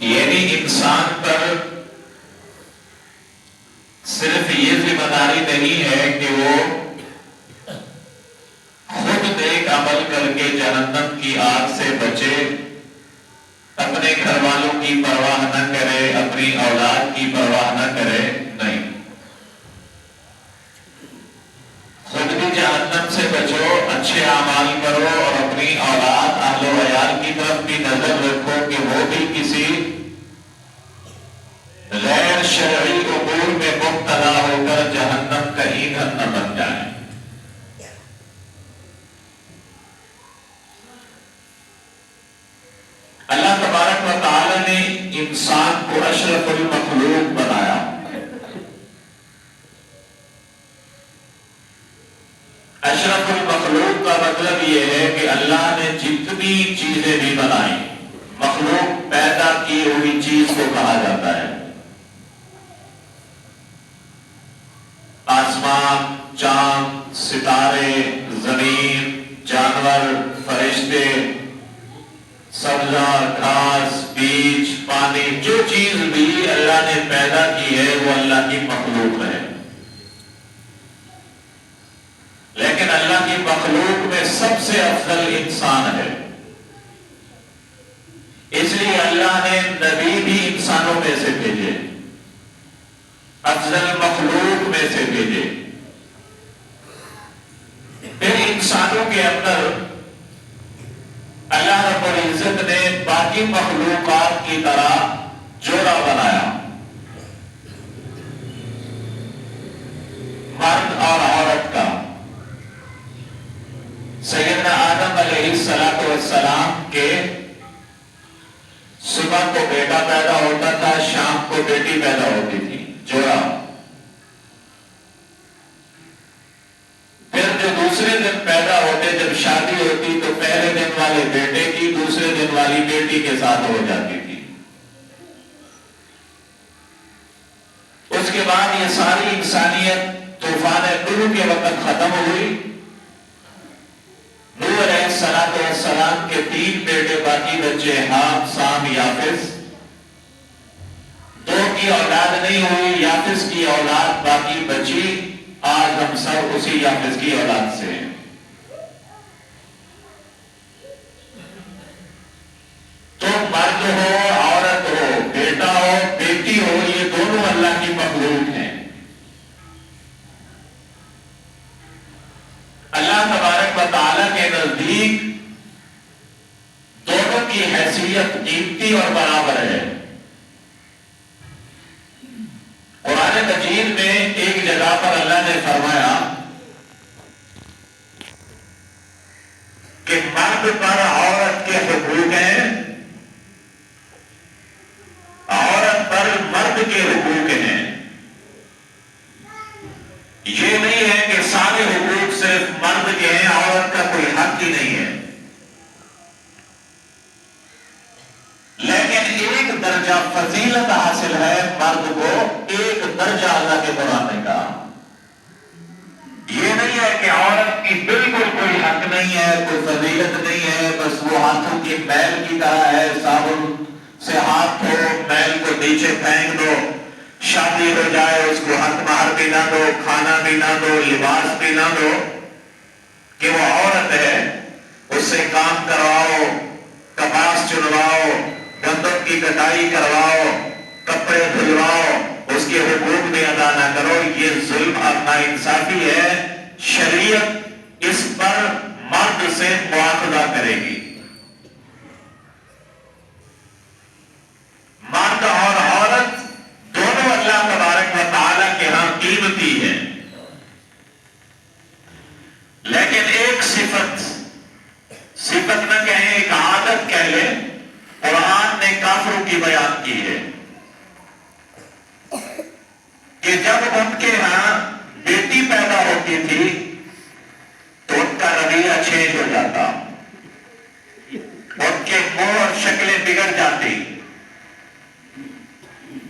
یعنی انسان پر صرف یہ ذمہ داری نہیں ہے کہ وہ خود نیک عمل کر کے جہنم کی آگ سے بچے، اپنے گھر والوں کی پرواہ نہ کرے، اپنی اولاد کی پرواہ نہ کرے، نہیں، خود بھی جہنم سے بچو، اچھے اعمال کرو اور اپنی اولاد اہل و عیال کی طرف بھی نظر رکھو کہ وہ بھی کسی غیر شرعی امور میں مبتلا ہو کر جہنم کا ایندھن نہ بن جائے۔ اللہ تبارک و تعالی نے انسان کو اشرف المخلوق بنایا۔ اشرف المخلوق کا مطلب یہ ہے کہ اللہ نے جتنی چیزیں بھی بنائی، مخلوق پیدا کی ہوئی چیز کو کہا جاتا ہے۔ آسمان، چاند، ستارے، زمین، جانور، فرشتے، سبزہ، گھاس، بیج، پانی، جو چیز بھی اللہ نے پیدا کی ہے وہ اللہ کی مخلوق ہے۔ لیکن اللہ کی مخلوق میں سب سے افضل انسان ہے، اس لیے اللہ نے نبی بھی انسانوں میں سے بھیجے، افضل مخلوق میں سے بھیجے۔ پھر انسانوں کے اندر اللہ رب العزت نے باقی مخلوقات کی طرح جوڑا بنایا، مرد اور عورت کا۔ سیدنا آدم علیہ السلام کے صبح کو بیٹا پیدا ہوتا تھا، شام کو بیٹی پیدا ہوتی تھی، جوڑا۔ پھر جو دوسرے دن پیدا ہوتے، جب شادی ہوتی تو پہلے دن والے بیٹے کی دوسرے دن والی بیٹی کے ساتھ ہو جاتی تھی۔ اس کے بعد یہ ساری انسانیت طوفان نوح کے وقت ختم ہوئی۔ نوح علیہ السلام کے 3 بیٹے، باقی بچے حام، سام، یافس۔ 2 کی اولاد نہیں ہوئی، یافس کی اولاد باقی بچی۔ آج ہم سب اسی یافس کی اولاد سے ہیں۔ تو مرد ہو، عورت ہو، بیٹا ہو، بیٹی ہو، یہ دونوں اللہ کی مخلوق ہیں۔ اللہ تبارک و تعالی کے نزدیک دونوں کی حیثیت قیمتی اور برابر ہے۔ قرآن مجید میں ایک جگہ پر اللہ نے فرمایا کہ مرد پر عورت کے حقوق ہیں، عورت پر مرد کے حقوق ہیں۔ یہ نہیں ہے کہ سارے حقوق صرف مرد کے ہیں، عورت کا کوئی حق ہی نہیں ہے۔ لیکن ایک درجہ فضیلت حاصل ہے مرد کو، ایک درجہ اللہ کے قرآن نے کہا۔ یہ نہیں ہے کہ عورت کی بالکل کوئی حق نہیں ہے، کوئی فضیلت نہیں ہے، بس وہ ہاتھوں کی میل کی طرح ہے، صابن سے ہاتھ دھو، میل کو نیچے پھینک دو، شادی ہو جائے اس کو حق مہر بھی نہ دو، کھانا بھی نہ دو، لباس بھی نہ دو، کہ وہ عورت ہے، اس سے کام کرواؤ، کپاس چنواؤ، گندم کی کٹائی کرواؤ، کپڑے دھلواؤ، اس کے حقوق بھی ادا نہ کرو، یہ ظلم اور ناانصافی ہے۔ شریعت اس پر مرد سے مواخذہ کرے گی۔ مرد اور عورت دونوں اللہ تبارک و تعالی کے ہاں قیمتی ہیں، لیکن ایک صفت نہ کہیں، ایک عادت کہہ لیں، قرآن نے کافروں کی بیان کی ہے کہ جب ان کے ہاں بیٹی پیدا ہوتی تھی تو ان کا رویہ چینج ہو جاتا، ان کے منہ اور شکلیں بگڑ جاتی،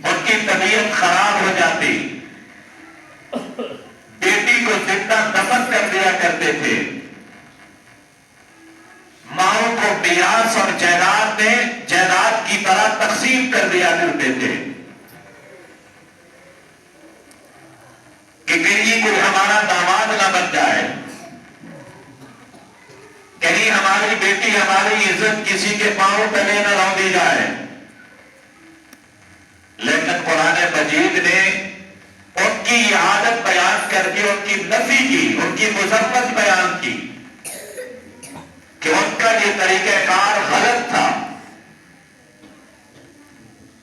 ان کی طبیعت خراب ہو جاتی، بیٹی کو زندہ دفن کر دیا کرتے تھے، ماؤں کو میراث اور جائیداد کی طرح تقسیم کر والی عزت کسی کے پاؤں تلے نہ رونی جائے، لیکن قرآن مجید نے ان کی اعادت بیان کر کے ان کی نفی کی، ان کی مذمت بیان کی کہ ان کا یہ طریقہ کار غلط تھا۔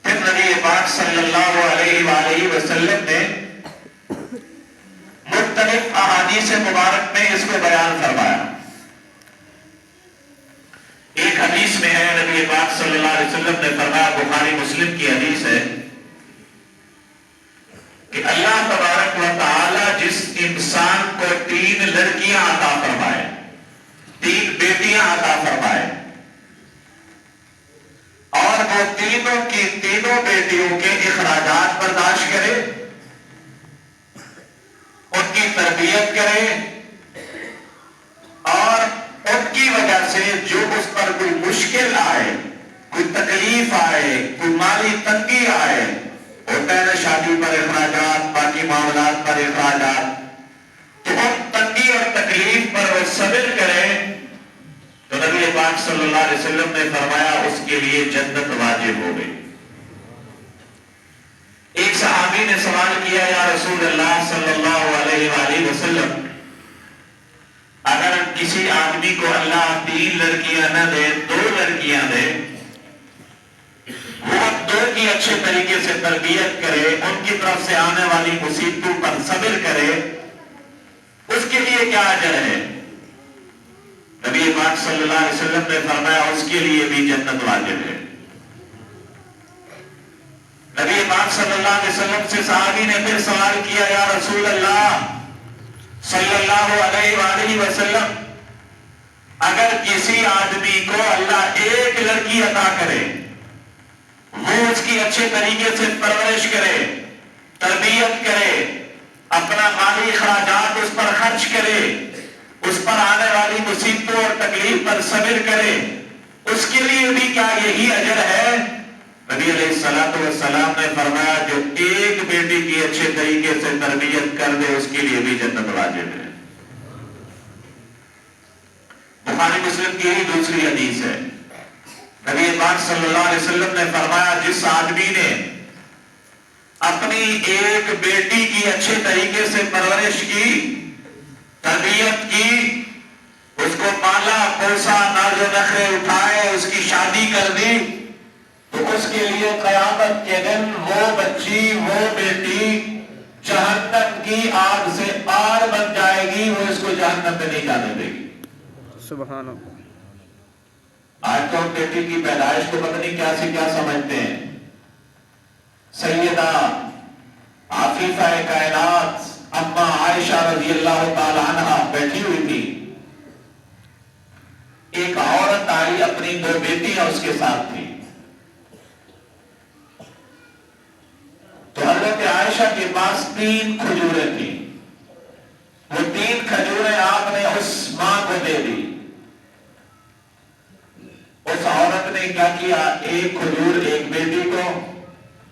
پھر نبی پاک صلی اللہ علیہ وآلہ وسلم نے مختلف احادیث مبارک میں اس کو بیان فرمایا۔ ایک حدیث میں ہے، نبی پاک صلی اللہ علیہ وسلم نے فرمایا، بخاری مسلم کی حدیث ہے کہ اللہ تبارک و تعالی جس انسان کو 3 لڑکیاں عطا فرمائے، 3 بیٹیاں عطا فرمائے، اور وہ تینوں کی تینوں بیٹیوں کے اخراجات برداشت کرے، ان کی تربیت کرے، اور ان کی وجہ سے جو اس پر کوئی مشکل آئے، کوئی تکلیف آئے، کوئی مالی تنگی آئے، ہوتا ہے نا شادی پر اخراجات، باقی معاملات پر اخراجات، تو ان تنگی اور تکلیف پر وہ صبر کرے، تو نبی پاک صلی اللہ علیہ وسلم نے فرمایا اس کے لیے جنت واجب ہو گئی۔ ایک صحابی نے سوال کیا، یا رسول اللہ صلی اللہ علیہ وآلہ وسلم، اگر کسی آدمی کو اللہ 3 لڑکیاں نہ دے، 2 لڑکیاں دے، وہ 2 کی اچھے طریقے سے تربیت کرے، ان کی طرف سے آنے والی مصیبتوں پر صبر کرے، اس کے لیے کیا اجر ہے؟ نبی پاک صلی اللہ علیہ وسلم نے فرمایا اس کے لیے بھی جنت واجب ہے۔ نبی پاک صلی اللہ علیہ وسلم سے صحابی نے پھر سوال کیا، یا رسول اللہ صلی اللہ علیہ وآلہ وسلم، اگر کسی آدمی کو اللہ 1 لڑکی عطا کرے، وہ اس کی اچھے طریقے سے پرورش کرے، تربیت کرے، اپنا مالی اخراجات اس پر خرچ کرے، اس پر آنے والی مصیبتوں اور تکلیف پر صبر کرے، اس کے لیے بھی کیا یہی اجر ہے؟ نبی علیہ السلام نے فرمایا جو 1 بیٹی کی اچھے طریقے سے تربیت کر دے اس کے لیے بھی جنت واجب ہے۔ بخاری مسلم کی ہی دوسری حدیث ہے، نبی پاک صلی اللہ علیہ وسلم نے فرمایا جس آدمی نے اپنی 1 بیٹی کی اچھے طریقے سے پرورش کی، تربیت کی، اس کو پالا پوسا، ناز و نخرے اٹھائے، اس کی شادی کر دی، تو اس کے لیے قیامت کے دن وہ بچی، وہ بیٹی جہنم کی آگ سے آر بن جائے گی، وہ اس کو جہنم میں نہیں جانے دے گی۔ سبحان اللہ۔ آج تو بیٹی کی پیدائش کو پتہ نہیں کیا سے کیا سمجھتے ہیں۔ سیدہ عفیفہ کائنات اما عائشہ رضی اللہ تعالی عنہ بیٹھی ہوئی تھی، ایک عورت آئی، اپنی 2 بیٹیاں اس کے ساتھ تھی، تو حضرت عائشہ کے پاس 3 کھجوریں تھیں، وہ 3 کھجوریں آپ نے اس ماں کو دے دی۔ اس عورت نے کیا کیا، 1 کھجور 1 بیٹی کو،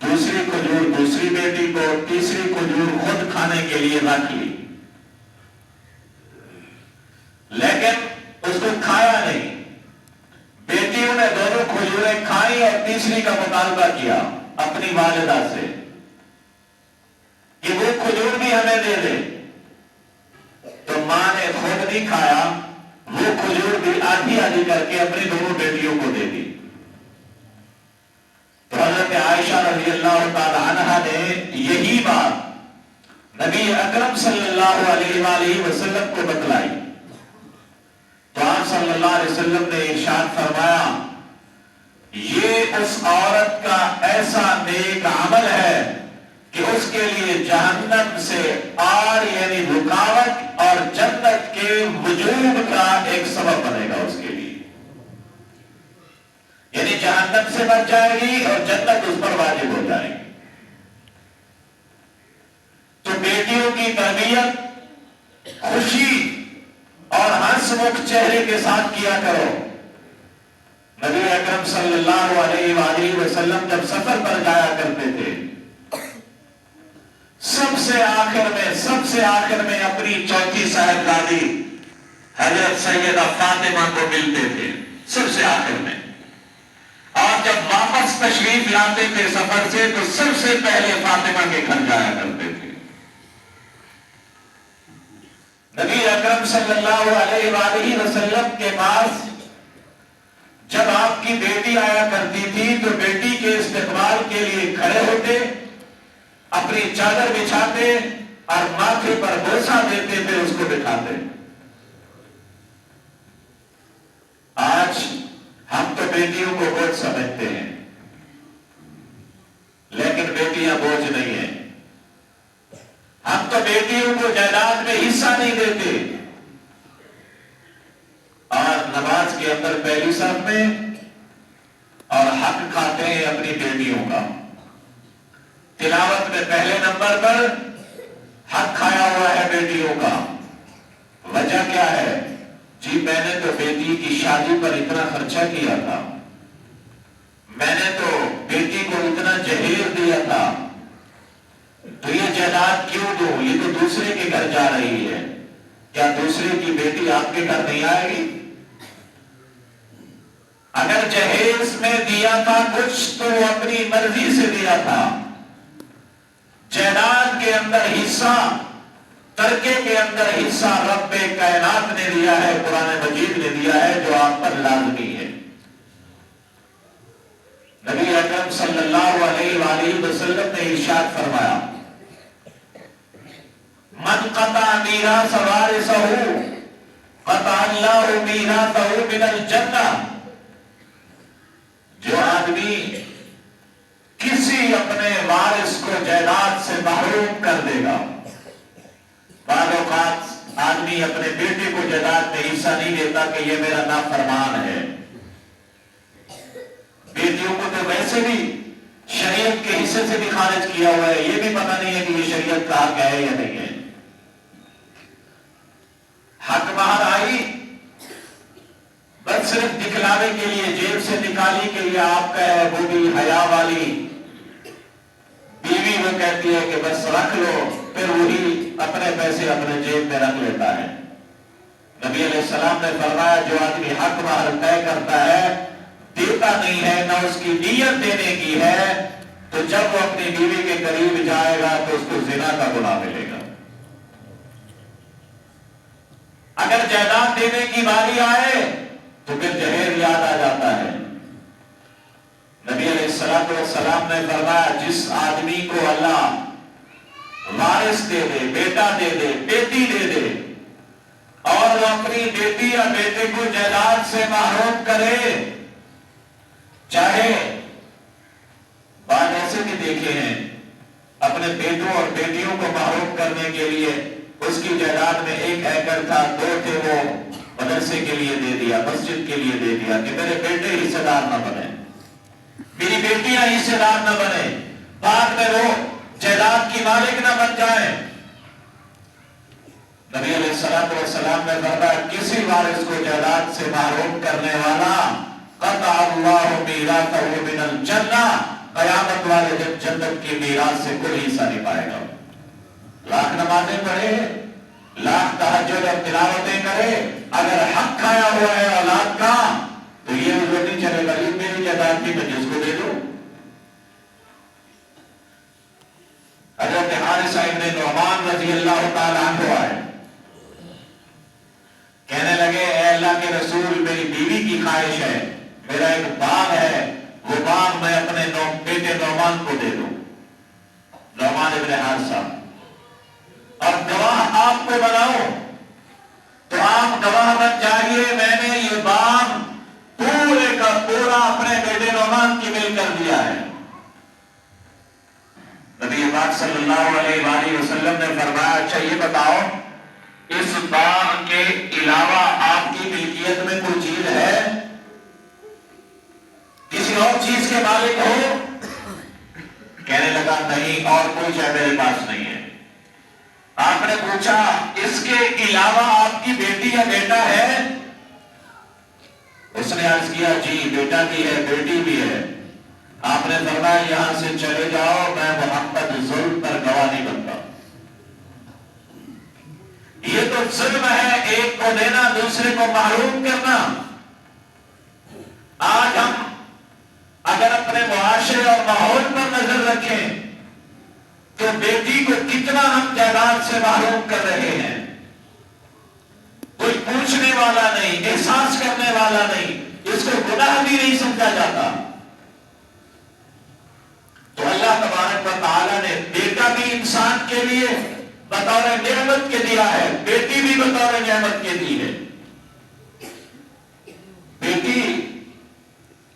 دوسری کھجور دوسری بیٹی کو، تیسری کھجور خود کھانے کے لیے رکھ لی، لیکن اس کو کھایا نہیں۔ بیٹیوں نے دونوں کھجوریں کھائی اور تیسری کا مطالبہ کیا اپنی والدہ سے کہ وہ کھجور بھی ہمیں دے دے، تو ماں نے خود نہیں کھایا، وہ کھجور بھی آدھی آدھی کر کے اپنی دونوں بیٹیوں کو دے دی۔ تو حضرت عائشہ رضی اللہ تعالی عنہا نے یہی بات نبی اکرم صلی اللہ علیہ وآلہ وسلم کو بتلائی، تو آپ صلی اللہ علیہ وسلم نے ارشاد فرمایا یہ اس عورت کا ایسا نیک عمل ہے کہ اس کے لیے جہنم سے آر یعنی رکاوٹ اور جنت کے وجود کا ایک سبب بنے گا اس کے لیے، یعنی جہنم سے بچ جائے گی اور جنت اس پر واجب ہو جائے گی۔ تو بیٹیوں کی تربیت خوشی اور ہنس مکھ چہرے کے ساتھ کیا کرو۔ نبی اکرم صلی اللہ علیہ وآلہ وسلم جب سفر پر جایا کرتے تھے، سب سے آخر میں اپنی چوتھی صاحبزادی حضرت سیدہ فاطمہ کو ملتے تھے، سب سے آخر میں. اور جب واپس تشریف لاتے تھے سفر سے تو سب سے پہلے فاطمہ کے گھر جایا کرتے تھے. نبی اکرم صلی اللہ علیہ وآلہ وسلم کے پاس جب آپ کی بیٹی آیا کرتی تھی تو بیٹی کے استقبال کے لیے کھڑے ہوتے, اپنی چادر بچھاتے اور ماتھے پر بوسہ دیتے تھے, اس کو بٹھاتے. آج ہم تو بیٹیوں کو بوجھ سمجھتے ہیں, لیکن بیٹیاں بوجھ نہیں ہیں. ہم تو بیٹیوں کو جائیداد میں حصہ نہیں دیتے, اور نماز کے اندر پہلی صف میں, اور حق کھاتے ہیں اپنی بیٹیوں کا. تلاوت میں پہلے نمبر پر حق کھایا ہوا ہے بیٹیوں کا. وجہ کیا ہے؟ جی میں نے تو بیٹی کی شادی پر اتنا خرچہ کیا تھا, میں نے تو بیٹی کو اتنا جہیز دیا تھا, تو یہ جائیداد کیوں دوں؟ یہ تو دوسرے کے گھر جا رہی ہے. کیا دوسرے کی بیٹی آپ کے گھر نہیں آئے گی؟ اگر جہیز میں دیا تھا کچھ تو وہ اپنی مرضی سے دیا تھا. جائیداد کے اندر حصہ, ترکے کے اندر حصہ رب کائنات نے دیا ہے, قرآن مجید نے دیا ہے, جو آپ پر لازمی ہے. نبی اکرم صلی اللہ علیہ وآلہ وسلم نے ارشاد فرمایا, من قطع میراث وارثہ قطع اللہ میراثہ من الجنہ. جو آدمی کسی اپنے وارث کو جائیداد سے محروم کر دے گا, بعض اوقات آدمی اپنے بیٹے کو جائیداد میں حصہ نہیں دیتا کہ یہ میرا نافرمان ہے. بیٹیوں کو تو ویسے بھی شریعت کے حصے سے بھی خارج کیا ہوا ہے, یہ بھی پتہ نہیں ہے کہ یہ شریعت کا حق ہے یا نہیں ہے. حق باہر آئی بس صرف دکھلاوے کے لیے, جیب سے نکالی کہ یہ آپ کا ہے, وہ بھی حیا والی بیوی وہ کہتی ہے کہ بس رکھ لو, پھر وہی اپنے پیسے اپنے جیب میں رکھ لیتا ہے. نبی علیہ السلام نے فرمایا جو آدمی حق باہر طے کرتا ہے, دیتا نہیں ہے, نہ اس کی نیت دینے کی ہے, تو جب وہ اپنی بیوی کے قریب جائے گا تو اس کو زنا کا گناہ ملے گا. اگر جائیداد دینے کی باری آئے تو پھر جہیز یاد آ جاتا ہے. نبی علیہ السلام نے فرمایا جس آدمی کو اللہ وارث دے دے, بیٹا دے دے, بیٹی دے دے, اور وہ اپنی بیٹی یا بیٹے کو جائیداد سے محروم کرے, چاہے بعض ایسے بھی دیکھے ہیں اپنے بیٹوں اور بیٹیوں کو محروم کرنے کے لیے اس کی جائیداد میں 1 ایکڑ تھا, 2 تھے, وہ مدرسے کے لیے دے دیا, مسجد کے لیے دے دیا کہ میرے بیٹے حصے دار نہ بنے, میری بیٹیاں حصے دار نہ بنے, بعد میں وہ جائیداد کی مالک نہ بن جائیں. نبی علیہ السلام نے فرمایا کسی وارث کو جائیداد سے محروم کرنے والا قطع اللہ میراثہ من الجنہ, قیامت والے دن جنت کی میراث سے کوئی حصہ نہیں پائے گا. لاکھ نمازیں پڑھے, لاکھ تہجد اور تلاوتیں کرے, اگر حق کھایا ہوا ہے اولاد کا تو یہ وہ نہیں چلے گا یہ میری جائیداد کی میں جس کو دے دوں. حضرت حارث ابن نعمان رضی اللہ تعالیٰ عنہ آئے, کہنے لگے اے اللہ کے رسول میری بیوی کی خواہش ہے, میرا ایک باغ ہے, وہ باغ میں اپنے بیٹے نعمان کو دے دوں, نعمان ابن حارثہ, اور گواہ آپ کو بناؤں تو آپ گواہ بن جائیے میں نے یہ باغ پورے کا پورا اپنے بیٹے نعمان کی مل کر دیا ہے. نبی پاک صلی اللہ علیہ وآلہ وسلم نے فرمایا اچھا یہ بتاؤ اس باغ کے علاوہ آپ کی ملکیت میں کوئی چیز ہے, کسی اور چیز کے مالک ہو؟ کہنے لگا نہیں, اور کوئی شے میرے پاس نہیں ہے. آپ نے پوچھا اس کے علاوہ آپ کی بیٹی یا بیٹا ہے؟ اس نے عرض کیا جی بیٹا بھی ہے بیٹی بھی ہے. آپ نے فرمایا یہاں سے چلے جاؤ, میں محمد ظلم پر گواہ نہیں بنتا. یہ تو ظلم ہے, ایک کو دینا دوسرے کو محروم کرنا. آج ہم اگر اپنے معاشرے اور ماحول پر نظر رکھیں تو بیٹی کو کتنا ہم جائیداد سے محروم کر رہے ہیں. کوئی پوچھنے والا نہیں، احساس کرنے والا نہیں، اس کو گناہ بھی نہیں سمجھا جاتا. تو اللہ تبارک و تعالیٰ نے بیٹا بھی انسان کے لیے بطور نعمت کے دیا ہے، بیٹی بھی بطور نعمت کے دی ہے. بیٹی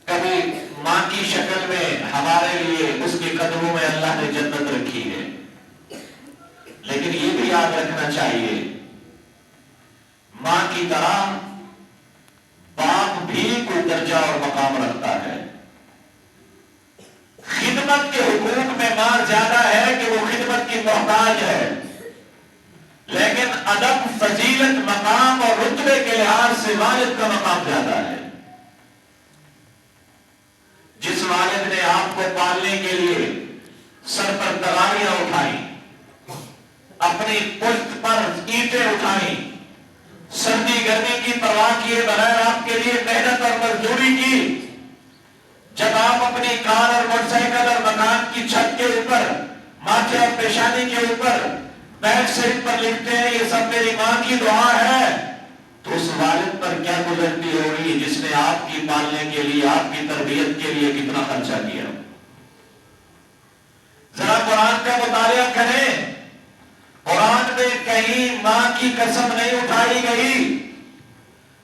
کبھی ماں کی شکل میں ہمارے لیے اس کے قدموں میں اللہ نے جنت رکھی ہے، لیکن یہ بھی یاد رکھنا چاہیے ماں کی طرح باپ بھی کوئی درجہ اور مقام رکھتا ہے. خدمت کے حقوق میں ماں زیادہ ہے کہ وہ خدمت کی محتاج ہے، لیکن ادب، فضیلت، مقام اور رتبے کے لحاظ سے والد کا مقام زیادہ ہے. جس والد نے آپ کو پالنے کے لیے سر پر تغاریاں اٹھائیں، اپنی پشت پر اینٹیں اٹھائیں، سردی گرمی کی پرواہ کیے بغیر آپ کے لیے محنت اور مزدوری کی، جب آپ اپنی کار اور موٹر سائیکل اور مکان کی چھت کے اوپر ماتھے اور پیشانی کے اوپر بیک سیٹ پر لکھتے ہیں یہ سب میری ماں کی دعا ہے، تو اس والد پر کیا گزرتی ہوگی جس نے آپ کی پالنے کے لیے، آپ کی تربیت کے لیے کتنا خرچہ کیا. ذرا قرآن کا مطالعہ کریں، قرآن میں کہیں ماں کی قسم نہیں اٹھائی گئی،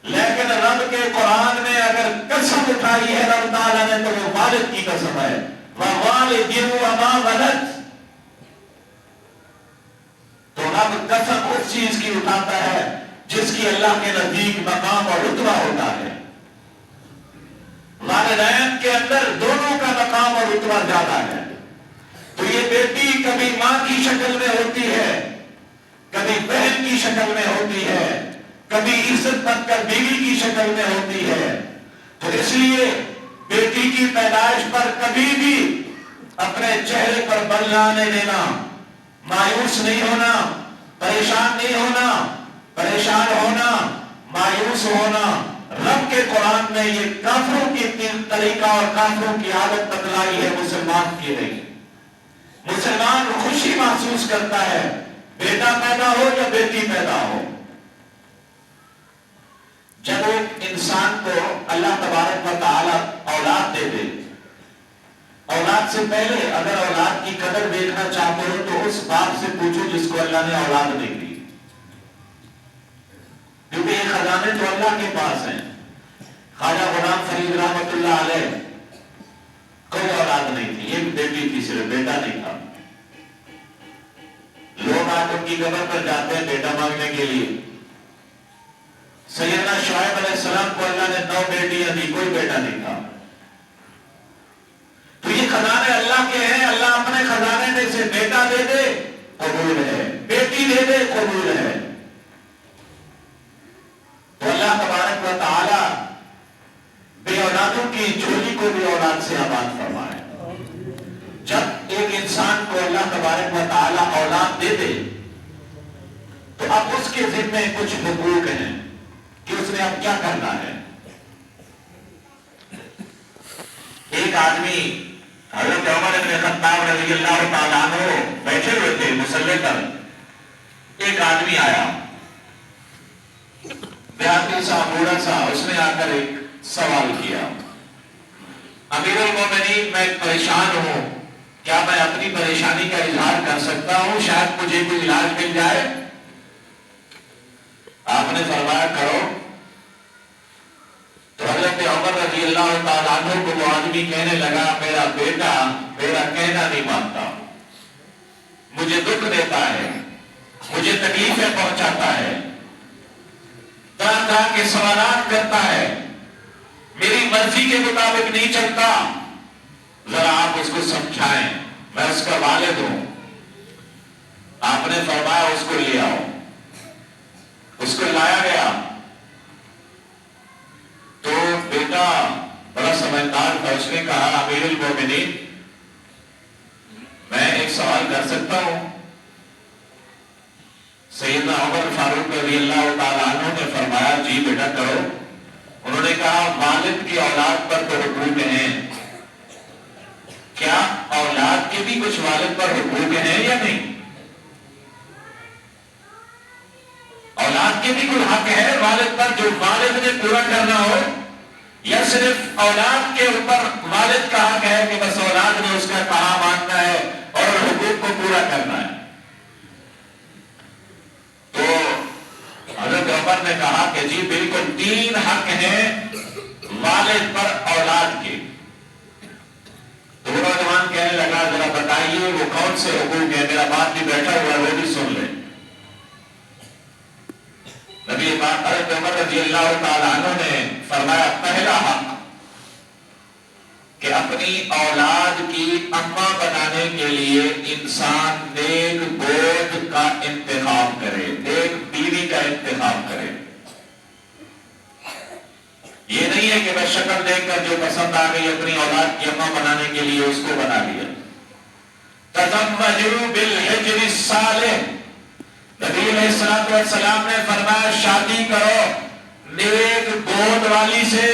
لیکن رب کے قرآن میں اگر قسم اٹھائی ہے رب تعالیٰ نے تو وہ والد کی قسم ہے. وَوَالِدٍ وَمَا وَلَدَ. تو رب قسم اس چیز کی اٹھاتا ہے جس کی اللہ کے نزدیک مقام اور رتبہ ہوتا ہے. والدین کے اندر دونوں کا مقام اور رتبہ زیادہ ہے. تو یہ بیٹی کبھی ماں کی شکل میں ہوتی ہے، کبھی بہن کی شکل میں ہوتی ہے، کبھی عزت بن کر بیوی کی شکل میں ہوتی ہے. تو اس لیے بیٹی کی پیدائش پر کبھی بھی اپنے چہرے پر بل نہ آنے دینا، مایوس نہیں ہونا، پریشان نہیں ہونا. پریشان ہونا، مایوس ہونا، رب کے قرآن میں یہ کافروں کی طریقہ اور کافروں کی عادت بتلائی ہے، مسلمان کی نہیں. مسلمان خوشی محسوس کرتا ہے بیٹا پیدا ہو یا بیٹی پیدا ہو. جب ایک انسان کو اللہ تبارک و تعالی اولاد دے دے، اولاد سے پہلے اگر اولاد کی قدر دیکھنا چاہتے ہو تو اس باپ سے پوچھو جس کو اللہ نے اولاد نہیں دی، کیونکہ یہ خزانے تو اللہ کے پاس ہیں. خواجہ غلام فرید رحمۃ اللہ علیہ کوئی اولاد نہیں تھی، ایک بیٹی تھی، صرف بیٹا نہیں تھا. لوگ آج ان کی قبر پر جاتے ہیں بیٹا مانگنے کے لیے. سیدنا شعیب علیہ السلام کو اللہ نے 9 بیٹیاں دی، کوئی بیٹا نہیں تھا. تو یہ خزانے اللہ کے ہیں. اللہ اپنے خزانے میں سے بیٹا دے دے قبول ہے، بیٹی دے دے قبول ہے. تو اللہ تبارک و تعالی بے اولادوں کی جھولی کو بھی اولاد سے آباد فرمائے. جب ایک انسان کو اللہ تبارک و تعالی اولاد دے دے تو اب اس کے ذمہ کچھ حقوق ہیں کہ اس نے اب کیا کرنا ہے. ایک آدمی حضرت عمر بن خطاب رضی اللہ تعالیٰ عنہ بیٹھے ہوئے تھے مصلی پر. ایک آدمی آیا، دیہاتی سا، بوڑھا سا. اس نے آ کر ایک سوال کیا، امیر المومنین میں پریشان ہوں، کیا میں اپنی پریشانی کا اظہار کر سکتا ہوں؟ شاید مجھے کوئی علاج مل جائے. آپ نے فرمایا کرو. تو حضرت عمر رضی اللہ تعالیٰ عنہ کو وہ آدمی کہنے لگا میرا بیٹا میرا کہنا نہیں مانتا، مجھے دکھ دیتا ہے، مجھے تکلیفیں پہنچاتا ہے، طرح طرح کے سوالات کرتا ہے، میری مرضی کے مطابق نہیں چلتا. ذرا آپ اس کو سمجھائیں، میں اس کا والد ہوں. آپ نے فرمایا اس کو لے آؤ. اس کو لایا گیا تو بیٹا بڑا سمجھدار تھا. اس نے کہا امیر المومنین میں ایک سوال کر سکتا ہوں؟ سیدنا عمر فاروق رضی اللہ تعالیٰ عنہ نے فرمایا جی بیٹا کرو. انہوں نے کہا والد کی اولاد پر تو حقوق ہیں، کیا اولاد کے بھی کچھ والد پر حقوق ہیں یا نہیں؟ اولاد کے بھی کوئی حق ہے والد پر جو والد نے پورا کرنا ہو، یا صرف اولاد کے اوپر والد کا حق ہے کہ بس اولاد نے اس کا کہا ماننا ہے اور حقوق کو پورا کرنا ہے؟ تو حضرت عمر نے کہا کہ جی بالکل 3 حق ہیں والد پر اولاد کے۔ تو وہ نوجوان کہنے لگا ذرا بتائیے وہ کون سے حقوق ہیں، میرا باپ بھی بیٹھا ہوا ہے وہ بھی سن لے۔ نبی پاک حضرت عمر رضی اللہ تعالیٰ عنہ نے فرمایا پہلا حق کہ اپنی اولاد کی اماں بنانے کے لیے انسان نیک گود کا انتخاب کرے، نیک بیوی کا انتخاب کرے۔ یہ نہیں ہے کہ بس شکل دیکھ کر جو پسند آ گئی اپنی اولاد کی اماں بنانے کے لیے اس کو بنا لیا۔ تزوجوا بالحجر الصالح، نبی علیہ السلام نے فرمایا شادی کرو نیک گود والی سے،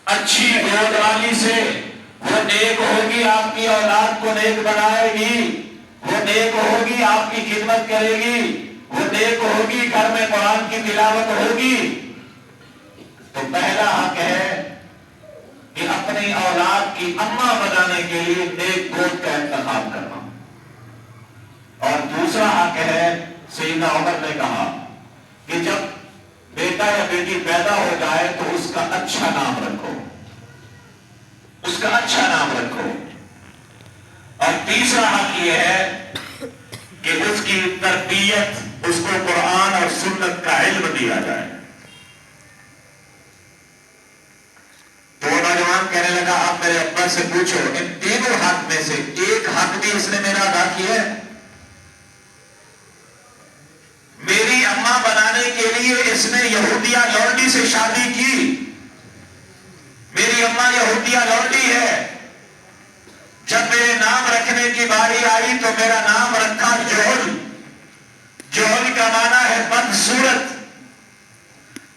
اچھی گود والی سے، وہ نیک ہوگی آپ کی اولاد کو نیک بنائے گی، وہ نیک ہوگی آپ کی خدمت کرے گی، وہ نیک ہوگی گھر میں قرآن کی تلاوت ہوگی۔ تو پہلا حق ہے کہ اپنی اولاد کی اماں بنانے کے لیے نیک گود کا انتخاب کرنا، اور دوسرا حق ہے سیدنا عمر نے کہا کہ جب بیٹا یا بیٹی پیدا ہو جائے تو اس کا اچھا نام رکھو، اس کا اچھا نام رکھو، اور تیسرا حق یہ ہے کہ اس کی تربیت، اس کو قرآن اور سنت کا علم دیا جائے۔ تو نوجوان کہنے لگا آپ میرے ابا سے پوچھو ان تینوں حق میں سے ایک حق بھی اس نے میرا ادا کیا ہے؟ میری اماں بنانے کے لیے اس نے یہودیہ لونڈی سے شادی کی، میری اماں یہودیہ لونڈی ہے، جب میرے نام رکھنے کی باری آئی تو میرا نام رکھا جوہل، جوہل کا معنی ہے بدصورت،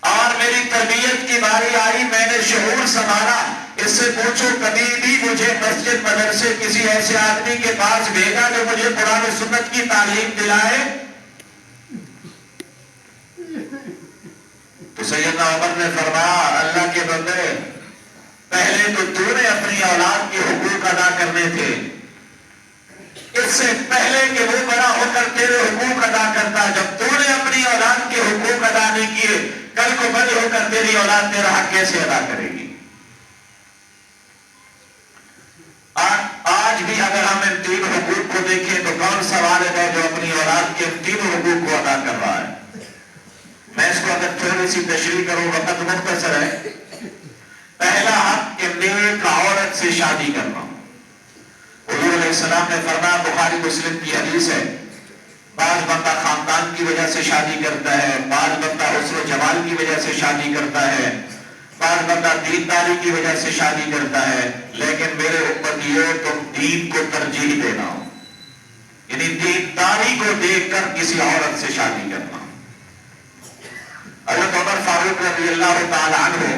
اور میری تربیت کی باری آئی میں نے شعور سنبھالا۔ اس سے پوچھو کبھی بھی مجھے مسجد مدرسے کسی ایسے آدمی کے پاس بھیجا جو مجھے قرآن و سنت کی تعلیم دلائے؟ تو سیدنا عمر نے فرمایا اللہ کے بندے پہلے تو نے اپنی اولاد کے حقوق ادا کرنے تھے، اس سے پہلے کہ وہ بڑا ہو کر تیرے حقوق ادا کرتا، جب تو نے اپنی اولاد کے حقوق ادا نہیں کیے کل کو بڑے ہو کر تیری اولاد تیرا حق کیسے ادا کرے گی؟ آج بھی اگر ہم ان 3 حقوق کو دیکھیں تو کون سا والد ہے جو اپنی اولاد کے 3 حقوق کو ادا کر رہا ہے؟ میں اس کو اگر تھوڑی سی تشریح کروں، وقت مختصر ہے۔ پہلا حق کہ نیک عورت سے شادی کرنا۔ حضور علیہ السلام نے فرمایا، بخاری مسلم کی حدیث ہے، بعض بندہ خاندان کی وجہ سے شادی کرتا ہے، بعض بندہ حسن و جمال کی وجہ سے شادی کرتا ہے، بعض بندہ دینداری کی وجہ سے شادی کرتا ہے، لیکن میرے امتیوں تم دین کو ترجیح دینا ہو، یعنی دینداری کو دیکھ کر کسی عورت سے شادی کرنا۔ حضرت عمر فاروق رضی اللہ تعالی عنہ،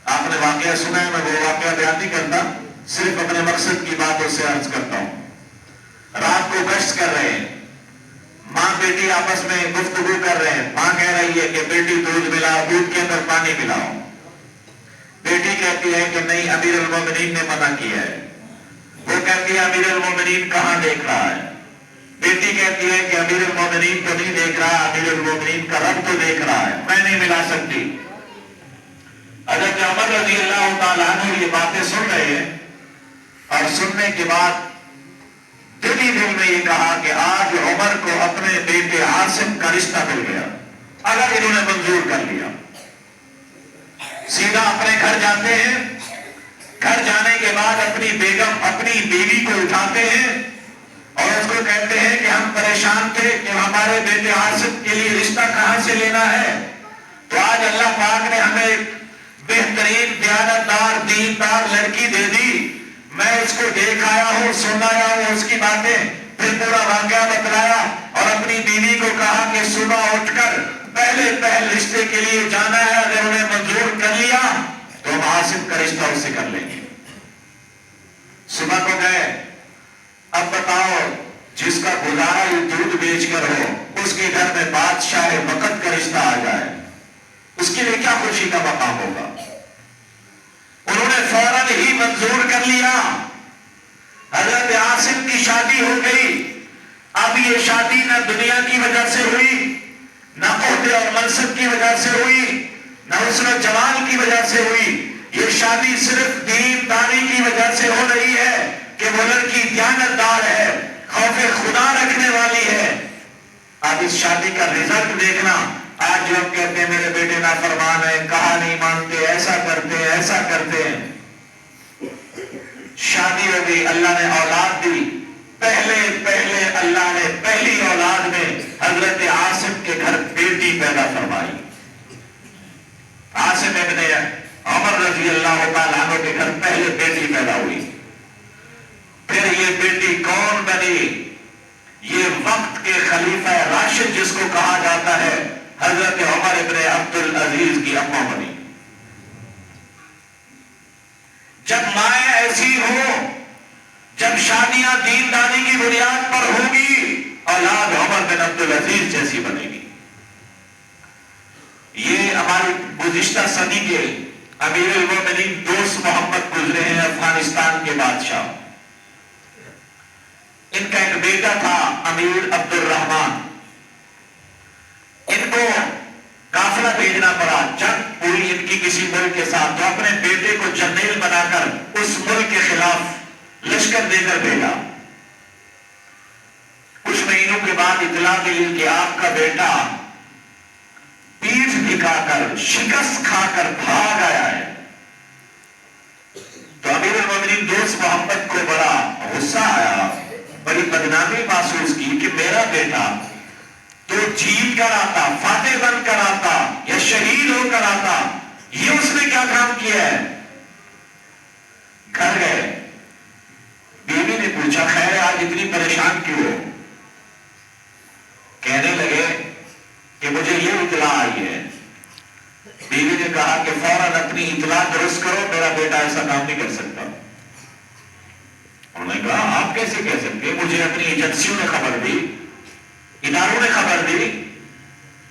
آپ نے واقعہ سنا ہے، میں وہ واقعہ بیان نہیں کرتا، صرف اپنے مقصد کی باتوں سے عرض کرتا ہوں۔ رات کو گشت کر رہے ہیں، ماں بیٹی آپس میں گفتگو کر رہے ہیں، ماں کہہ رہی ہے کہ بیٹی دودھ ملاؤ، دودھ کے اندر پانی ملاؤ، بیٹی کہتی ہے کہ نہیں امیر المومنین نے منع کیا ہے، وہ کہتی ہے امیر المومنین کہاں دیکھ رہا ہے، بیٹی کہتی ہے کہ امیر المومنین تو نہیں دیکھ رہا، امیر المومنین کا رب تو دیکھ رہا ہے، میں نہیں ملا سکتی۔ حضرت عمر رضی اللہ تعالیٰ عنہ یہ باتیں سن رہے ہیں، اور سننے کے بعد دل ہی دل میں یہ کہا کہ آج عمر کو اپنے بیٹے عاصم کا رشتہ مل گیا، اگر انہوں نے منظور کر لیا۔ سیدھا اپنے گھر جاتے ہیں، گھر جانے کے بعد اپنی بیگم اپنی بیوی کو اٹھاتے ہیں اور اس کو کہتے ہیں کہ ہم پریشان تھے کہ ہمارے بیٹے عاصم کے لیے رشتہ کہاں سے لینا ہے، تو آج اللہ پاک نے ہمیں ایک بہترین دیانتدار دیندار لڑکی دے دی، میں اس کو دیکھ آیا ہوں، سن آیا ہوں اس کی باتیں، پھر پورا واقعہ بتلایا اور اپنی بیوی کو کہا کہ صبح اٹھ کر پہلے پہل رشتے کے لیے جانا ہے، اگر انہیں منظور کر لیا تو ہم عاصم کا رشتہ اس سے کر لیں گے۔ صبح کو گئے، اب بتاؤ جس کا گزارا یہ دودھ بیچ کر ہو، اس کے گھر میں بادشاہ وقت کا رشتہ آ جائے، اس کے لیے کیا خوشی کا مقام ہوگا۔ انہوں نے فوراً ہی منظور کر لیا، حضرت عاصم کی شادی ہو گئی۔ اب یہ شادی نہ دنیا کی وجہ سے ہوئی، نہ عہدے اور منصب کی وجہ سے ہوئی، نہ حسن و جمال کی وجہ سے ہوئی، یہ شادی صرف دین داری کی وجہ سے ہو رہی ہے کہ وہ لڑکی دیانتدار ہے، خوف خدا رکھنے والی ہے۔ اب اس شادی کا رزلٹ دیکھنا، آج جو ہم کہتے ہیں میرے بیٹے نافرمان ہے، کہا نہیں مانتے، ایسا کرتے ہیں ایسا کرتے ہیں۔ شادی ہو گئی، اللہ نے اولاد دی، پہلے اللہ نے پہلی اولاد میں حضرت عاصم کے گھر بیٹی پیدا فرمائی۔ عاصم ابن عمر رضی اللہ تعالیٰ عنہ کے گھر پہلے بیٹی پیدا ہوئی۔ پھر یہ بیٹی کون بنی؟ یہ وقت کے خلیفہ راشد جس کو کہا جاتا ہے، حضرت عمر ابن عبد العزیز کی اماں بنی۔ جب مائیں ایسی ہو، جب شادیاں دینداری کی بنیاد پر ہوگی، اولاد عمر بن عبد العزیز جیسی بنے گی۔ یہ ہماری گزشتہ صدی کے امیر المومنین دوست محمد گزرے ہیں، افغانستان کے بادشاہ۔ ان کا ایک بیٹا تھا امیر عبد الرحمان، ان کو قافلہ بھیجنا پڑا، جنگ پوری ان کی کسی ملک کے ساتھ، تو اپنے بیٹے کو جرنیل بنا کر اس ملک کے خلاف لشکر دے کر بھیجا۔ کچھ مہینوں کے بعد اطلاع ملی کہ آپ کا بیٹا پیٹھ دکھا کر شکست کھا کر بھاگ آیا ہے۔ تو امیر المومنین دوست محمد کو بڑا غصہ آیا، بڑی بدنامی محسوس کی کہ میرا بیٹا تو جیت کر آتا، فاتح بن کر آتا یا شہید ہو کر آتا، یہ اس نے کیا کام کیا ہے۔ گھر گئے، بیوی نے پوچھا خیر آج اتنی پریشان کیوں ہو؟ کہنے لگے کہ مجھے یہ اطلاع آئی ہے۔ بیوی نے کہا کہ فوراً اپنی اطلاع درست کرو، میرا بیٹا ایسا کام نہیں کر سکتا۔ انہوں نے کہا آپ کیسے کہہ سکتے؟ مجھے اپنی ایجنسیوں نے خبر دی، اداروں نے خبر دی،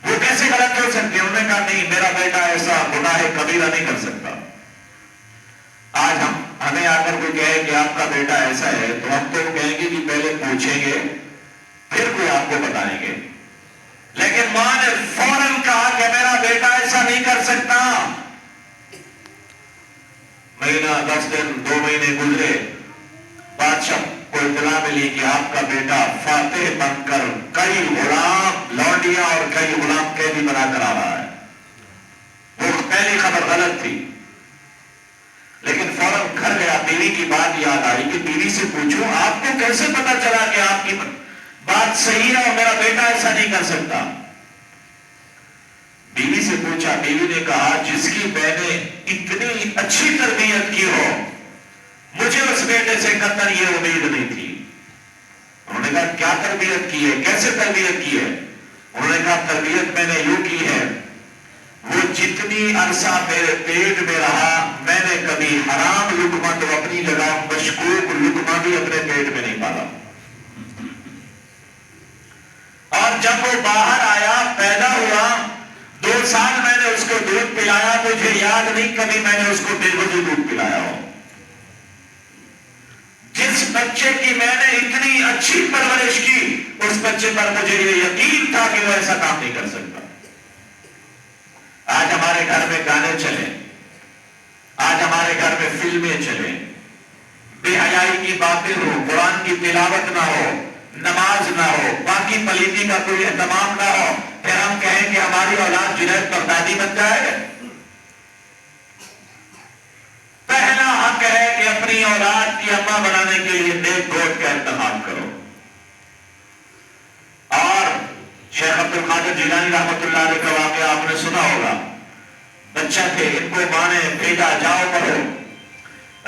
وہ کیسے غلط ہو سکتے؟ انہوں نے کہا نہیں، میرا بیٹا ایسا گناہ کبیرہ نہیں کر سکتا۔ آج ہمیں آ کر کوئی کہے کہ آپ کا بیٹا ایسا ہے تو ہم تو کہیں گے کہ پہلے پوچھیں گے پھر کوئی آپ کو بتائیں گے، لیکن ماں نے فوراً کہا کہ میرا بیٹا ایسا نہیں کر سکتا۔ مہینہ 10 دن 2 مہینے گزرے، بادشاہ کو اطلاع ملی کہ آپ کا بیٹا فاتح بن کر کئی غلام لونڈیاں اور کئی غلام قیدی بنا کر آ رہا ہے۔ وہ پہلی خبر غلط تھی، لیکن فوراً گھر گیا، بیوی کی بات یاد آئی کہ بیوی سے پوچھو آپ کو کیسے پتا چلا کہ آپ کی بات صحیح ہے اور میرا بیٹا ایسا نہیں کر سکتا۔ بیوی سے پوچھا، بیوی نے کہا جس کی میں نے اتنی اچھی تربیت کی ہو، مجھے اس بیٹے سے قطعاً یہ امید نہیں تھی۔ انہوں نے کہا کیا تربیت کی ہے، کیسے تربیت کی ہے؟ انہوں نے کہا تربیت میں نے یوں کی ہے، وہ جتنی عرصہ میرے پیٹ میں رہا میں نے کبھی حرام لقمہ تو اپنی جگہ مشکوک لقمہ بھی اپنے پیٹ میں نہیں پالا، اور جب وہ باہر آیا پیدا ہوا 2 سال میں نے اس کو دودھ پلایا، مجھے یاد نہیں کبھی میں نے اس کو بے وجہ دودھ پلایا ہو۔ جس بچے کی میں نے اتنی اچھی پرورش کی اس بچے پر مجھے یہ یقین تھا کہ وہ ایسا کام نہیں کر سکتا۔ آج ہمارے گھر میں گانے چلیں، آج ہمارے گھر میں فلمیں چلیں، بے حیائی کی باتیں ہو، قرآن کی تلاوت نہ ہو، نماز نہ ہو، باقی پلیتی کا کوئی اہتمام نہ ہو، پھر ہم کہیں کہ ہماری اولاد جنید بغدادی بن جائے۔ پہلا حق ہے کہ اپنی اولاد کی اماں بنانے کے لیے نیک گوٹ کا انتخاب کرو۔ اور شیخ عبد القادر جیلانی رحمۃ اللہ علیہ کا واقعہ آپ نے سنا ہوگا، بچہ تھے، ان کو ماں نے بھیجا جاؤ پڑھو،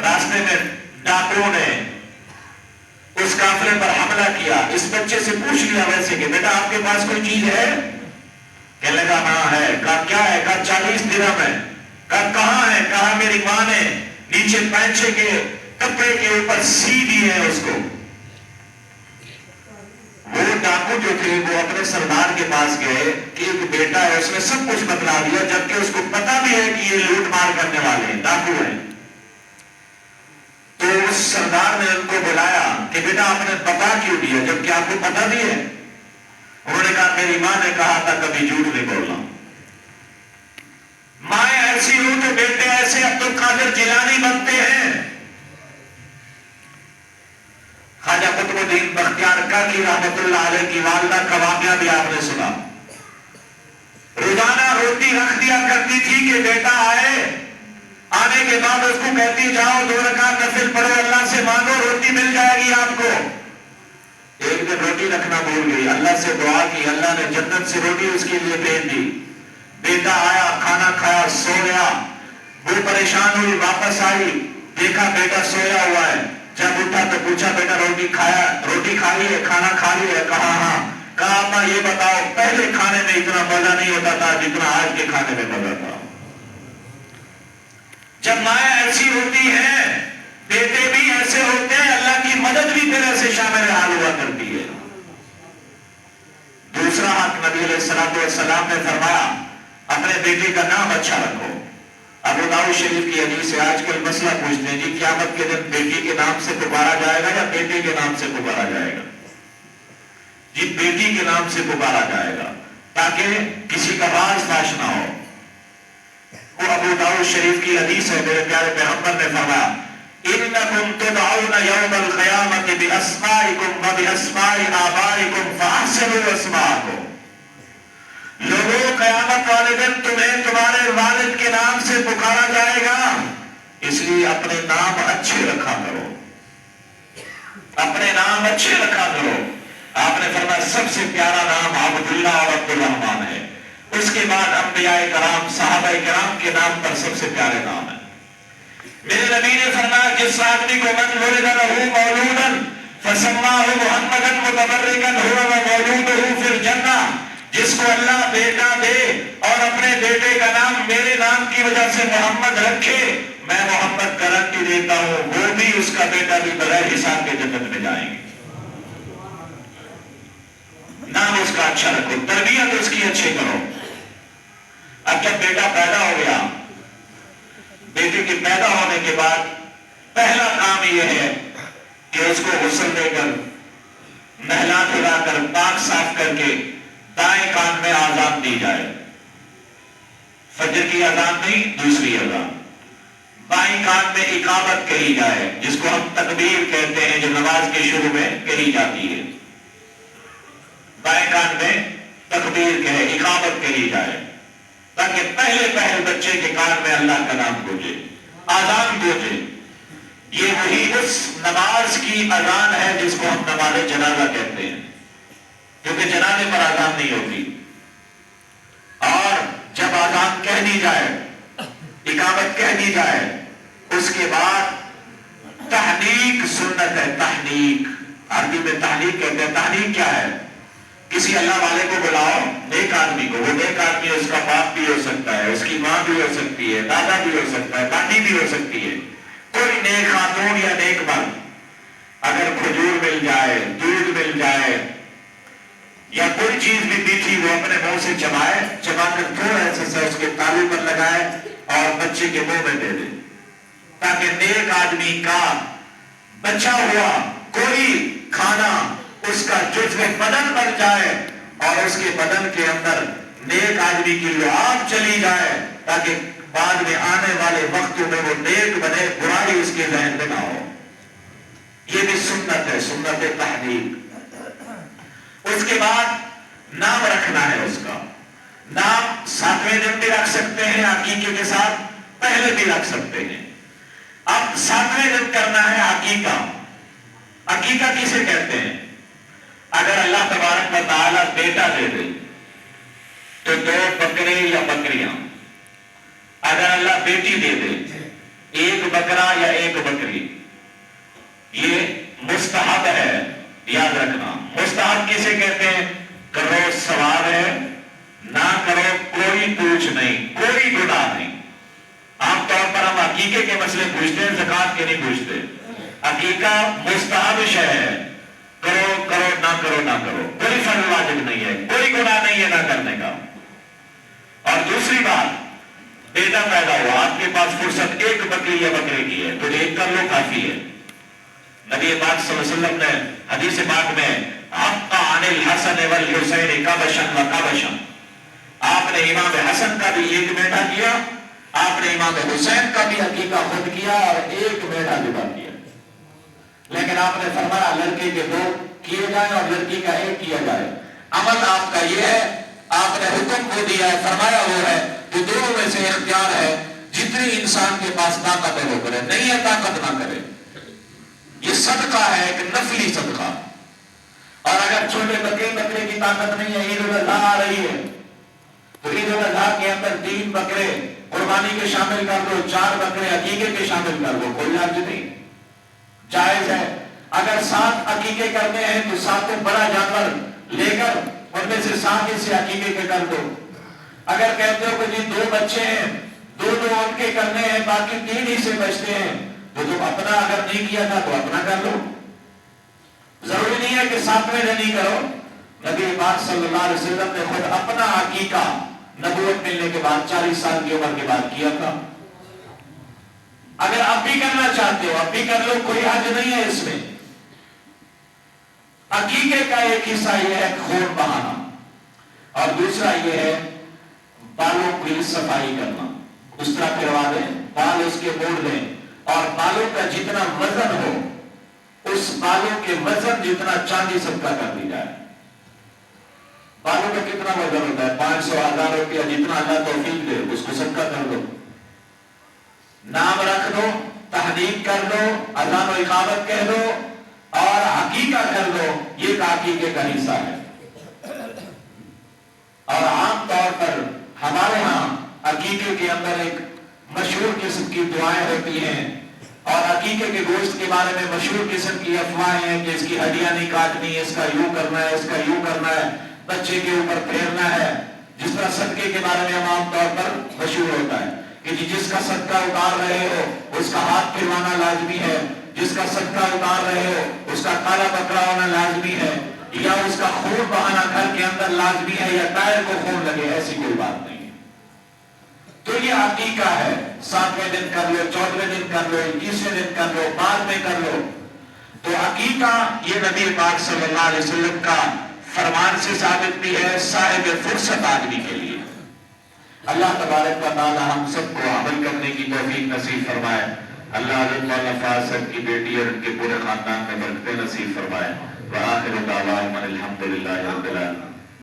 راستے میں ڈاکوؤں نے اس قافلے پر حملہ کیا، اس بچے سے پوچھ لیا ویسے کہ بیٹا آپ کے پاس کوئی چیز ہے؟ کہنے لگا ہاں ہے. کہا کیا ہے؟ کہا 40 درہم ہے. کہا کہاں ہے؟ کہا میری ماں نے نیچے پینچے کے کپڑے کے اوپر سی دی ہے اس کو. وہ ڈاکو جو تھے وہ اپنے سردار کے پاس گئے کہ ایک بیٹا ہے، اس نے سب کچھ بتلا دیا، جبکہ اس کو پتا بھی ہے کہ یہ لوٹ مار کرنے والے ہیں، ڈاکو ہیں. تو اس سردار نے ان کو بلایا کہ بیٹا آپ نے بتا کیوں دیا جبکہ آپ کو پتا بھی ہے؟ انہوں نے کہا میری ماں نے کہا تھا کبھی جھوٹ نہیں بولنا. مائیں ایسی ہوں تو بیٹے ایسے عبد القادر جیلانی بنتے ہیں. خواجہ قطب الدین بختیار کاکی رحمت اللہ علیہ کی والدہ کا واقعہ بھی آپ نے سنا. روزانہ روٹی رکھ دیا کرتی تھی کہ بیٹا آنے کے بعد اس کو کہتی جاؤ 2 رکعت نفل پڑھو، اللہ سے مانگو، روٹی مل جائے گی آپ کو. ایک دن روٹی رکھنا بھول گئی، اللہ سے دعا کی، اللہ نے جنت سے روٹی اس کے لیے بھیج دی. بیٹا آیا، کھانا کھایا، سو گیا. وہ پریشان ہوئی، واپس آئی، دیکھا بیٹا سویا ہوا ہے. جب اٹھا تو پوچھا بیٹا روٹی کھا لی ہے، کھانا کھا لی ہے؟ کہا ہاں. کہا اما یہ بتاؤ پہلے کھانے میں اتنا مزہ نہیں ہوتا تھا جتنا آج کے کھانے میں مزہ تھا. جب مائیں ایسی ہوتی ہیں بیٹے بھی ایسے ہوتے ہیں، اللہ کی مدد بھی پھر ایسے شامل حال ہوا کرتی ہے. دوسرا حق نبی علیہ السلام نے فرمایا اپنے بیٹے کا نام اچھا رکھو. ابو داؤد شریف کی حدیث سے آج کل مسئلہ پوچھتے ہیں جی قیامت کے دن بیٹی کے نام سے پکارا جائے گا یا بیٹے کے نام سے پکارا جائے گا؟ جی بیٹی کے نام سے پکارا جائے گا تاکہ کسی کا راز فاش نہ ہو. وہ ابو داؤد شریف کی حدیث ہے، میرے پیارے پیغمبر نے فرمایا انکم تدعون یوم القیامت باسمائکم و باسماء آبائکم فاحسنوا اسماءکم. لوگوں قیامت والے دن تمہیں تمہارے والد کے نام سے پکارا جائے گا، اس لیے اپنے نام اچھے رکھا کرو، اپنے نام اچھے رکھا کرو. آپ نے فرمایا سب سے پیارا نام عبداللہ اور عبد الرحمن ہے. اس کے بعد انبیاء کرام صحابہ کرام کے نام پر سب سے پیارے نام ہے. میرے نبی نے فرمایا جس آدمی کو من ولد لہ مولودا فسماہ محمدا متبرکا ہوا ومولودہ فی الجنہ، جس کو اللہ بیٹا دے اور اپنے بیٹے کا نام میرے نام کی وجہ سے محمد رکھے، میں محمد گارنٹی دیتا ہوں وہ بھی اس کا بیٹا بھی بغیر حساب کے جنت میں جائیں گے. نام اس کا اچھا رکھو، تربیت اس کی اچھے کرو. اب جب بیٹا پیدا ہو گیا، بیٹے کے پیدا ہونے کے بعد پہلا کام یہ ہے کہ اس کو غسل دے کر نہلا دھلا کر پاک صاف کر کے دائیں کان میں آذان دی جائے. فجر کی اذان نہیں، دوسری اذان. بائیں کان میں اقامت کہی جائے جس کو ہم تکبیر کہتے ہیں جو نماز کے شروع میں کہی جاتی ہے. بائیں کان میں تکبیر کہے، اقامت کہی جائے تاکہ پہلے بچے کے کان میں اللہ کا نام گونجے، آذان گونجے. یہ وہی اس نماز کی اذان ہے جس کو ہم نماز جنازہ کہتے ہیں، کیونکہ جنازے پر آذان نہیں ہوتی. اور جب آذان کہہ دی جائے، اقامت کہہ دی جائے، اس کے بعد تحنیک سنت ہے. تحنیک عربی میں تحنیک کہتے ہیں. تحنیک کیا ہے؟ کسی اللہ والے کو بلاؤ، نیک آدمی کو. وہ نیک آدمی اس کا باپ بھی ہو سکتا ہے، اس کی ماں بھی ہو سکتی ہے، دادا بھی ہو سکتا ہے، دادی بھی ہو سکتی ہے. کوئی نیک خاتون یا نیک مرد اگر کھجور مل جائے، دودھ مل جائے یا کوئی چیز بھی میٹھی وہ اپنے منہ سے چبا کر تھوڑا سا اس کے تالو پر لگائے اور بچے کے منہ میں دے دے تاکہ نیک آدمی کا بچہ ہوا کوئی کھانا اس کا جزو بدن بن جائے اور اس کے بدن کے اندر نیک آدمی کی لعاب چلی جائے تاکہ بعد میں آنے والے وقتوں میں وہ نیک بنے، برائی اس کے ذہن میں نہ ہو. یہ بھی سنت ہے، سنت تحنیک. اس کے بعد نام رکھنا ہے. اس کا نام 7ویں دن بھی رکھ سکتے ہیں عقیقے کے ساتھ، پہلے بھی رکھ سکتے ہیں. اب 7ویں دن کرنا ہے عقیقہ. عقیقہ کسے کہتے ہیں؟ اگر اللہ تبارک و تعالیٰ بیٹا دے دے تو 2 بکرے یا بکریاں. اگر اللہ بیٹی دے دے 1 بکرا یا 1 بکری. یہ مستحب ہے، یاد رکھنا. مستحب کسے کہتے ہیں؟ کرو ثواب ہے، نہ کرو مسئلے پوچھتے ہیں، زکات کے نہیں پوچھتے. عقیقہ مستحب شے ہے، کرو کرو نہ کرو نہ کرو، کوئی فرض واجب نہیں ہے، کوئی گناہ نہیں ہے نہ کرنے کا. اور دوسری بات، بیٹا پیدا ہوا، آپ کے پاس فرصت ایک بکری یا بکرے کی ہے تو ایک کر لو، کافی ہے. نبی پاک صلی اللہ علیہ وسلم نے حدیث پاک میں حق عن الحسن والحسین کبشن و کبشن، آپ نے امام حسن کا بھی ایک بیٹا کیا، آپ نے امام حسین کا بھی عقیقہ خود کیا اور ایک بیٹا ذبح کیا. لیکن آپ نے فرمایا لڑکے کے 2 کیے جائیں اور لڑکی کا 1 کیا جائے. عمل آپ کا یہ ہے، آپ نے حکم کو دیا ہے، فرمایا وہ ہے کہ دونوں میں سے اختیار ہے، جتنی انسان کے پاس طاقت ہے وہ کرے، نہیں ہے طاقت نہ کرے. یہ صدقہ ہے، ایک نفلی صدقہ. اور اگر چھوٹے بکرے کی طاقت نہیں ہے، عید الاضحیٰ آ رہی ہے تو عید الاضحیٰ کے اندر 3 بکرے قربانی کے شامل کر دو، 4 بکرے عقیقے کے شامل کر دو، کوئی حرج نہیں، جائز ہے. اگر 7 عقیقے کرنے ہیں تو 7 بڑا جانور لے کر ان میں سے 7 سے عقیقے کے کر دو. اگر کہتے ہو کہ جی 2 بچے ہیں، 2 ان کے کرنے ہیں، باقی 3 ہی سے بچتے ہیں، تو تم اپنا اگر نہیں کیا تھا تو اپنا کر لو. ضروری نہیں ہے کہ 7ویں دن ہی کرو. نبی پاک صلی اللہ علیہ وسلم نے خود اپنا عقیقہ نبوت ملنے کے بعد 40 سال کی عمر کے بعد کیا تھا. اگر اب بھی کرنا چاہتے ہو اب بھی کر لو، کوئی حرج نہیں ہے اس میں. عقیقے کا ایک حصہ یہ ہے خون بہانا، اور دوسرا یہ ہے بالوں کی صفائی کرنا. اس طرح کروا دیں، بال اس کے موڑ دیں، اور بالوں کا جتنا وزن ہو اس بالوں کے وزن جتنا چاندی صدقہ کر دی جائے. بالوں کا کتنا وزن ہوتا ہے؟ 500,000 روپیہ، جتنا اللہ توفیق دے اس کو صدقہ کر دو. نام رکھ دو، تحریک کر دو، اذان و اقامت کہہ دو اور عقیقہ کر دو. یہ عقیقے کا حصہ ہے. اور عام طور پر ہمارے ہاں عقیقے کے اندر ایک مشہور قسم کی دعائیں ہوتی ہیں، اور عقیقے کے گوشت کے بارے میں مشہور قسم کی افواہیں ہیں کہ اس کی ہڈیاں نہیں کاٹنی، اس کا یوں کرنا ہے، اس کا یوں کرنا ہے، بچے کے اوپر پھیرنا ہے. جس طرح صدقے کے بارے میں عام طور پر مشہور ہوتا ہے کہ جس کا صدقہ اتار رہے ہو اس کا ہاتھ پھروانا لازمی ہے، جس کا صدقہ اتار رہے ہو اس کا کالا بکرا ہونا لازمی ہے، یا اس کا خون بہانا گھر کے اندر لازمی ہے، یا ٹائر کو خون لگے، ایسی کوئی بات نہیں ہے. تو یہ عقیقہ ہے. 7ویں دن کر لو، 14ویں دن کر لو، 21ویں دن کر لو، بعد میں کر لو. تو عقیقہ یہ نبی پاک صلی اللہ علیہ وسلم کا فرمان سے ثابت بھی ہے صاحب فرصت آدمی کے لیے. اللہ تبارک و تعالی ہم سب کو عمل کرنے کی توفیق نصیب فرمائے. اللہ حضرت مولانا فاضل صاحب کی بیٹی اور ان کے پورے خاندان میں برکتیں نصیب فرمائے. وآخر دعوانا الحمدللہ رب العالمین.